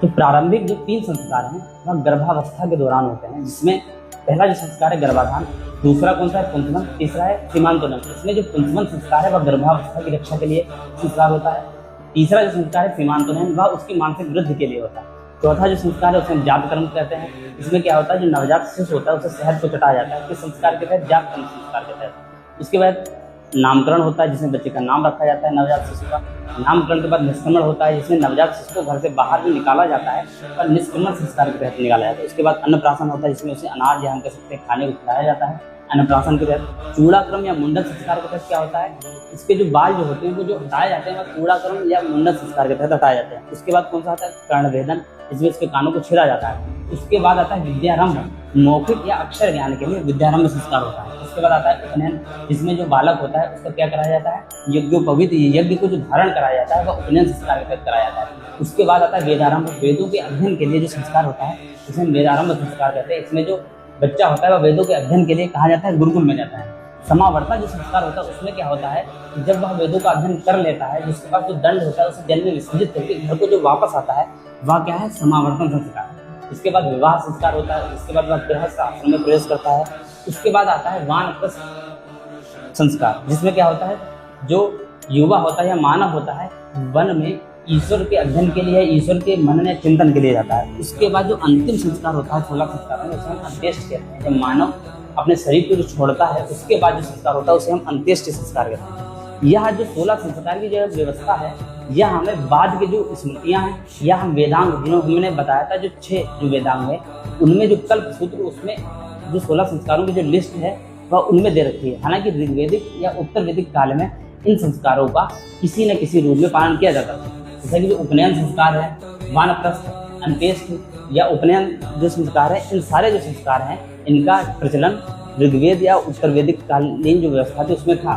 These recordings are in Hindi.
तो प्रारंभिक जो 3 संस्कार हैं वह गर्भावस्था के दौरान होते हैं, जिसमें पहला जो संस्कार है गर्भाधान, दूसरा कौन सा है पुंसवन, तीसरा है सीमांतोलन। इसमें जो पुंसवन संस्कार है वह गर्भावस्था की रक्षा के लिए संस्कार होता है। तीसरा जो संस्कार है सीमांतोलन वह उसकी मानसिक वृद्धि के लिए होता है। चौथा जो संस्कार है उसे हम जात कर्म कहते हैं। इसमें क्या होता है, जो नवजात शिशु होता है उसे शहद को चटाया जाता है, किस संस्कार के तहत, जात कर्म संस्कार के तहत। उसके बाद नामकरण होता है, जिसमें बच्चे का नाम रखा जाता है नवजात शिशु का। नामकरण के बाद निष्क्रमण होता है, जिसमें नवजात शिशु को घर से बाहर भी निकाला जाता है और निष्क्रमण संस्कार के तहत निकाला जाता है। उसके बाद अन्नप्राशन होता है, जिसमें उसे अनाज या हम कह सकते हैं खाने को खिलाया जाता है अन्नप्राशन के तहत। चूड़ाक्रम या मुंडन संस्कार के तहत क्या होता है, इसके जो बाल जो होते हैं वो जो हटाए जाते हैं वह चूड़ाक्रम या मुंडन संस्कार के तहत हटाए जाते हैं। उसके बाद कौन सा आता है कर्णवेदन, इसमें इसके कानों को छेड़ा जाता है। उसके बाद आता है विद्यारंभ, मौखिक या अक्षर ज्ञान के लिए विद्यारंभ संस्कार होता है। उसके बाद आता है उपनयन, जिसमें जो बालक होता है उसका क्या कराया जाता है, यज्ञोपवीत, यज्ञ को जो धारण कराया जाता है वह उपनयन संस्कार के तहत कराया जाता है। उसके बाद आता है वेदारंभ, वेदों के अध्ययन के लिए जो संस्कार होता है उसे वेदारंभ संस्कार कहते हैं। इसमें जो बच्चा होता है वह वेदों के अध्ययन के लिए कहा जाता है गुरुकुल में जाता है। समावर्तन जो संस्कार होता है उसमें क्या होता है कि जब वह वेदों का अध्ययन कर लेता है, जिसके पास जो दंड होता है उसे जन्म में विसर्जित करके घर को जो वापस आता है वह क्या है, समावर्तन संस्कार। इसके बाद विवाह संस्कार होता है, इसके बाद वह गृहस्थ आश्रम में प्रवेश करता है। उसके बाद आता है वानप्रस्थ संस्कार, जिसमें क्या होता है, जो युवा होता है या मानव होता है वन में ईश्वर के अध्ययन के लिए, ईश्वर के मनन या चिंतन के लिए जाता है। उसके बाद जो अंतिम संस्कार होता है 16 संस्कार में, उसे हम अंत्येष्टि कहते हैं। जब मानव अपने शरीर को जो छोड़ता है उसके बाद जो संस्कार होता है उसे हम अंत्येष्टि संस्कार कहते हैं। यह जो 16 संस्कार की जो व्यवस्था है यह हमें बाद के जो स्मृतियाँ हैं या हम वेदांग, जिन्होंने हमने बताया था जो 6 जो वेदांग है उनमें जो कल्प सूत्र, उसमें जो 16 संस्कारों की जो लिस्ट है वह उनमें दे रखी है। हालांकि ऋग्वेदिक या उत्तर वैदिक काल में इन संस्कारों का किसी न किसी रूप में पालन किया जाता था। जैसे कि जो उपनयन संस्कार है, वानप्रस्थ, अंत्येष्टि या उपनयन जो संस्कार है, इन सारे जो संस्कार हैं इनका प्रचलन ऋग्वेद या उत्तर वैदिक कालीन जो व्यवस्था थी उसमें था,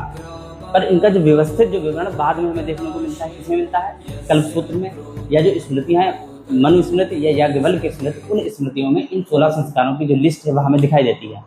पर इनका जो व्यवस्थित जो विवरण बाद में हमें देखने को मिलता है, किसमें मिलता है, कल्पसूत्र में, या जो स्मृतियाँ हैं मनुस्मृति या याज्ञवल्क्य की स्मृति, उन स्मृतियों में इन 16 संस्कारों की जो लिस्ट है वह हमें दिखाई देती है।